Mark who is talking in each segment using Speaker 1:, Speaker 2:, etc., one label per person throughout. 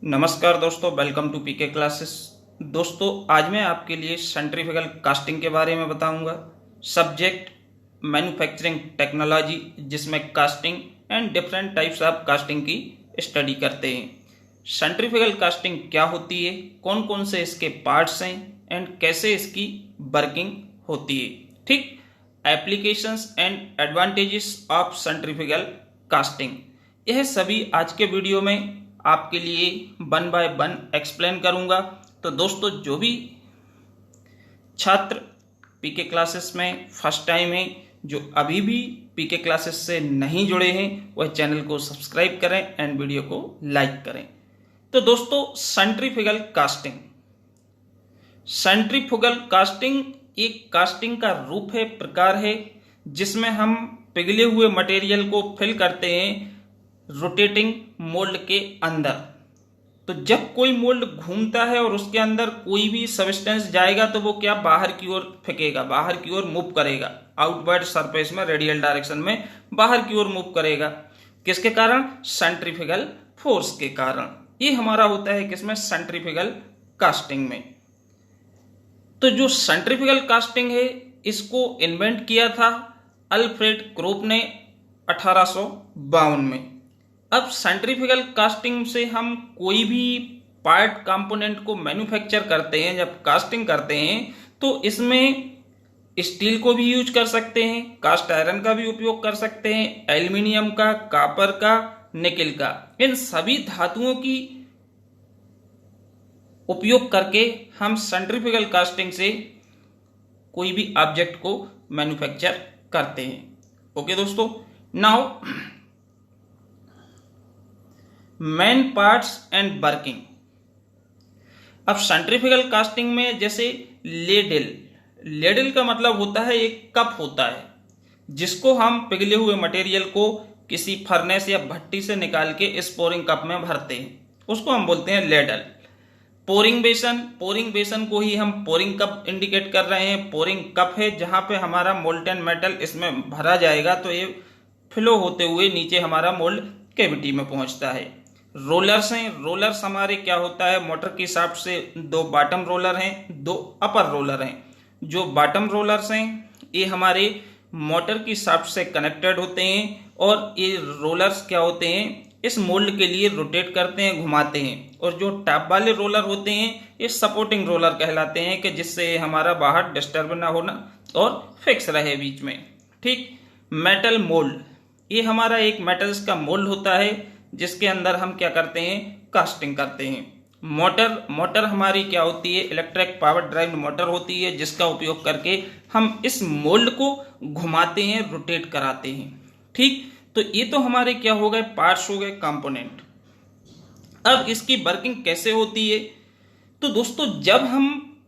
Speaker 1: नमस्कार दोस्तों, welcome to PK classes. दोस्तों, आज मैं आपके लिए सेंट्रीफ्यूगल कास्टिंग के बारे में बताऊंगा। सब्जेक्ट मैन्युफैक्चरिंग टेक्नोलॉजी, जिसमें casting and different types of casting की स्टडी करते हैं। सेंट्रीफ्यूगल कास्टिंग क्या होती है, कौन कौन से इसके पार्ट्स हैं एंड कैसे इसकी वर्किंग होती है। ठीक, applications and advantages of centrifugal casting, यह सभी आज के वीडियो में आपके लिए वन बाय वन एक्सप्लेन करूंगा। तो दोस्तों, जो भी छात्र पीके क्लासेस में फर्स्ट टाइम है, जो अभी भी पीके क्लासेस से नहीं जुड़े हैं, वह चैनल को सब्सक्राइब करें एंड वीडियो को लाइक करें। तो दोस्तों, सेंट्रीफ्यूगल कास्टिंग एक कास्टिंग का रूप है, प्रकार है, जिसमें हम पिघले हुए मटेरियल को फिल करते हैं रोटेटिंग मोल्ड के अंदर। तो जब कोई मोल्ड घूमता है और उसके अंदर कोई भी सब्सटेंस जाएगा तो वो क्या बाहर की ओर फेंकेगा, बाहर की ओर मूव करेगा, आउटवर्ड सरफेस में रेडियल डायरेक्शन में बाहर की ओर मूव करेगा। किसके कारण? सेंट्रीफ्यूगल फोर्स के कारण। ये हमारा होता है किसमें? सेंट्रीफ्यूगल कास्टिंग में। तो जो सेंट्रीफ्यूगल कास्टिंग है, इसको इन्वेंट किया था अल्फ्रेड क्रोप ने 1852 में। अब सेंट्रीफ्यूगल कास्टिंग से हम कोई भी पार्ट कंपोनेंट को मैन्युफैक्चर करते हैं, जब कास्टिंग करते हैं तो इसमें स्टील को भी यूज कर सकते हैं, कास्ट आयरन का भी उपयोग कर सकते हैं, एल्यूमिनियम का, कॉपर का, निकेल का, इन सभी धातुओं की उपयोग करके हम सेंट्रीफ्यूगल कास्टिंग से कोई भी ऑब्जेक्ट को मैन्युफैक्चर करते हैं। ओके दोस्तों, now main parts and working. अब सेंट्रीफ्यूगल कास्टिंग में जैसे लेडल का मतलब होता है एक कप होता है, जिसको हम पिघले हुए मटेरियल को किसी फर्नेस या भट्टी से निकाल के इस पोरिंग कप में भरते हैं, उसको हम बोलते हैं लेडल। पोरिंग बेसन को ही हम पोरिंग कप इंडिकेट कर रहे हैं। पोरिंग कप है जहां पे हमारा मोल्टेन मेटल इसमें भरा जाएगा, तो ये फ्लो होते हुए नीचे हमारा मोल्ड कैविटी में पहुंचता है। रोलर्स हैं, रोलर्स हमारे क्या होता है, मोटर की शाफ्ट से दो बॉटम रोलर हैं, दो अपर रोलर हैं। जो बॉटम रोलर्स हैं ये हमारे मोटर की शाफ्ट से कनेक्टेड होते हैं, और ये रोलर्स क्या होते हैं, इस मोल्ड के लिए रोटेट करते हैं, घुमाते हैं। और जो टॉप वाले रोलर होते हैं ये सपोर्टिंग रोलर कहलाते हैं, कि जिससे हमारा बाहर डिस्टर्ब ना होना और फिक्स रहे बीच में। ठीक, मेटल मोल्ड, ये हमारा एक मेटल्स का मोल्ड होता है, जिसके अंदर हम क्या करते हैं, कास्टिंग करते हैं। मोटर हमारी क्या होती है, इलेक्ट्रिक पावर ड्राइव मोटर होती है, जिसका उपयोग करके हम इस मोल्ड को घुमाते हैं, रोटेट कराते हैं। ठीक, तो ये तो हमारे क्या हो गए, पार्ट्स हो गए, कंपोनेंट। अब इसकी वर्किंग कैसे होती है? तो दोस्तों, जब हम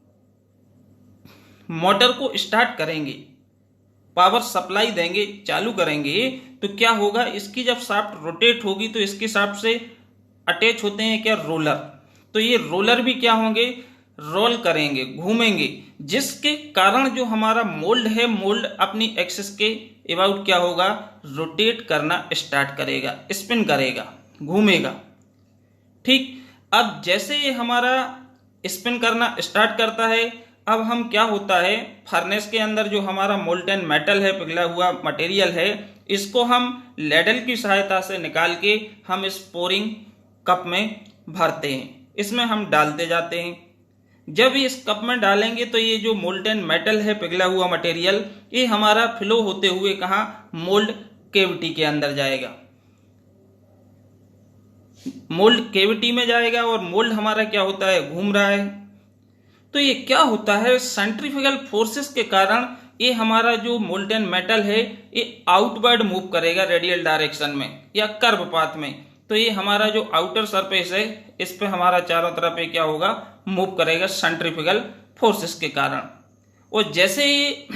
Speaker 1: मोटर को स्टार्ट करेंगे, पावर सप्लाई देंगे, चालू करेंगे, तो क्या होगा, इसकी जब शाफ्ट रोटेट होगी तो इसके शाफ्ट से अटैच होते हैं क्या, रोलर। तो ये रोलर भी क्या होंगे, रोल करेंगे, घूमेंगे, जिसके कारण जो हमारा मोल्ड है, मोल्ड अपनी एक्सिस के अबाउट क्या होगा, रोटेट करना स्टार्ट करेगा, स्पिन करेगा, घूमेगा। ठीक, अब जैसे ये हमारा स्पिन करना स्टार्ट करता है, अब हम क्या होता है, फर्नेस के अंदर जो हमारा मोल्टेन मेटल है, पिघला हुआ मटेरियल है, इसको हम लेडल की सहायता से निकाल के हम इस पोरिंग कप में भरते हैं, इसमें हम डालते जाते हैं। जब इस कप में डालेंगे तो ये जो मोल्टेन मेटल है, पिघला हुआ मटेरियल, ये हमारा फ्लो होते हुए कहाँ, मोल्ड कैविटी के अंदर जाएगा, मोल्ड कैविटी में जाएगा, और मोल्ड हमारा क्या होता है, घूम रहा है। तो ये क्या होता है, सेंट्रीफ्यूगल फोर्सेस के कारण ये हमारा जो मोल्टेन मेटल है ये आउटवर्ड मूव करेगा रेडियल डायरेक्शन में या कर्व पाथ में। तो ये हमारा जो आउटर सरफेस है, इस पे हमारा चारों तरफ ये क्या होगा, मूव करेगा सेंट्रीफ्यूगल फोर्सेस के कारण। और जैसे ये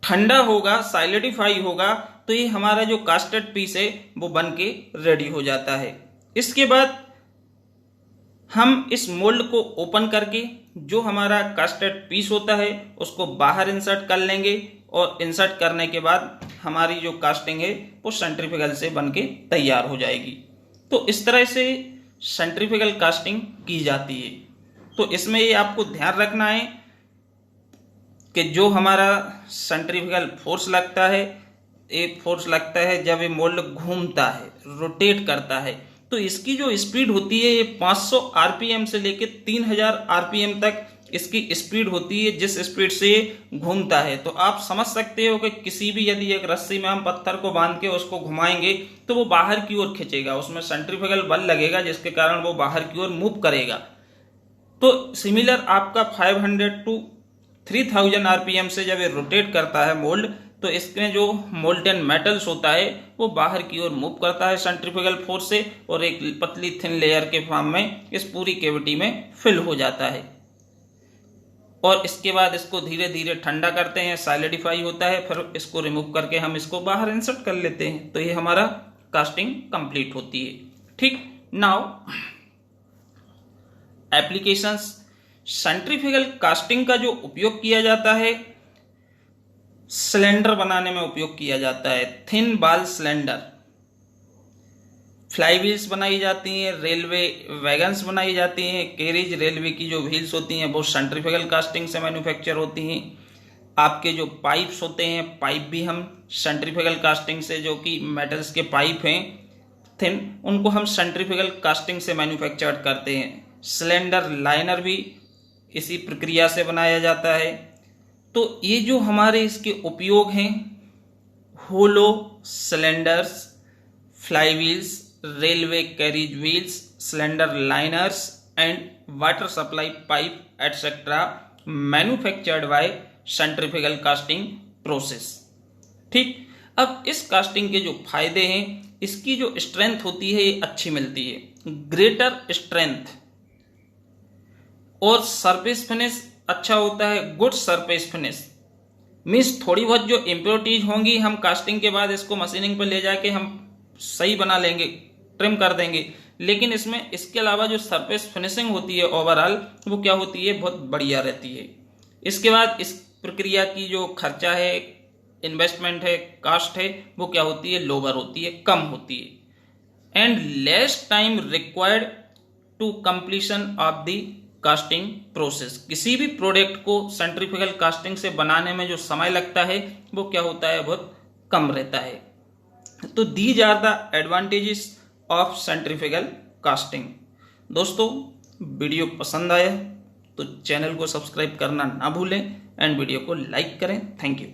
Speaker 1: ठंडा होगा, सॉलिडिफाई होगा, तो ये हमारा जो कास्टेड पीस है वो बन के रेडी हो जाता है। इसके बाद हम इस मोल्ड को ओपन करके जो हमारा कास्टेड पीस होता है उसको बाहर इंसर्ट कर लेंगे, और इंसर्ट करने के बाद हमारी जो कास्टिंग है वो सेंट्रीफ्यूगल से बनके तैयार हो जाएगी। तो इस तरह से सेंट्रीफ्यूगल कास्टिंग की जाती है। तो इसमें ये आपको ध्यान रखना है कि जो हमारा सेंट्रीफ्यूगल फोर्स लगता है, एक फोर्स लगता है जब ये मोल्ड घूमता है, रोटेट करता है, तो इसकी जो स्पीड होती है ये 500 आरपीएम से लेके 3000 आरपीएम तक इसकी स्पीड होती है, जिस स्पीड से ये घूमता है। तो आप समझ सकते हो कि किसी भी यदि एक रस्सी में हम पत्थर को बांध के उसको घुमाएंगे तो वो बाहर की ओर खींचेगा, उसमें सेंट्रीफ्यूगल बल लगेगा जिसके कारण वो बाहर की ओर मूव करेगा। तो सिमिलर आपका 500 टू 3000 आरपीएम से जब ये रोटेट करता है मोल्ड, तो इसमें जो मोल्टेन मेटल्स होता है वो बाहर की ओर मूव करता है सेंट्रीफ्यूगल फोर्स से, और एक पतली थिन लेयर के फॉर्म में इस पूरी कैविटी में फिल हो जाता है। और इसके बाद इसको धीरे धीरे ठंडा करते हैं, सॉलिडिफाई होता है, फिर इसको रिमूव करके हम इसको बाहर इंसर्ट कर लेते हैं। तो ये हमारा कास्टिंग कंप्लीट होती है। ठीक, नाउ एप्लीकेशंस। सेंट्रीफ्यूगल कास्टिंग का जो उपयोग किया जाता है, सिलेंडर बनाने में उपयोग किया जाता है, थिन बाल सिलेंडर। फ्लाई व्हील्स बनाई जाती हैं, रेलवे वैगन्स बनाई जाती हैं, कैरेज रेलवे की जो व्हील्स होती हैं वो सेंट्रीफ्यूगल कास्टिंग से मैन्युफैक्चर होती हैं। आपके जो पाइप्स होते हैं, पाइप भी हम सेंट्रीफ्यूगल कास्टिंग से, जो कि मेटल्स के पाइप हैं थिन, उनको हम सेंट्रीफ्यूगल कास्टिंग से मैन्युफैक्चर करते हैं। सिलेंडर लाइनर भी इसी प्रक्रिया से बनाया जाता है। तो ये जो हमारे इसके उपयोग हैं, hollow cylinders, flywheels, railway carriage wheels, cylinder liners and water supply pipe etcetera manufactured by centrifugal casting process. ठीक, अब इस कास्टिंग के जो फायदे हैं, इसकी जो स्ट्रेंथ होती है ये अच्छी मिलती है, ग्रेटर स्ट्रेंथ, और सरफेस फिनिश अच्छा होता है, गुड सरफेस फिनिश। मीन्स थोड़ी बहुत जो इम्प्योरिटीज होंगी हम कास्टिंग के बाद इसको मशीनिंग पर ले जाके हम सही बना लेंगे, ट्रिम कर देंगे, लेकिन इसमें इसके अलावा जो सरफेस फिनिशिंग होती है ओवरऑल वो क्या होती है, बहुत बढ़िया रहती है। इसके बाद इस प्रक्रिया की जो खर्चा है, इन्वेस्टमेंट है, कास्ट है, वो क्या होती है, लोअर होती है, कम होती है। And less time required to completion of the casting process. किसी भी प्रोडक्ट को सेंट्रीफ्यूगल कास्टिंग से बनाने में जो समय लगता है वो क्या होता है, बहुत कम रहता है। तो these are the advantages of centrifugal casting. दोस्तों, वीडियो पसंद आया तो चैनल को सब्सक्राइब करना ना भूलें एंड वीडियो को लाइक करें। Thank you.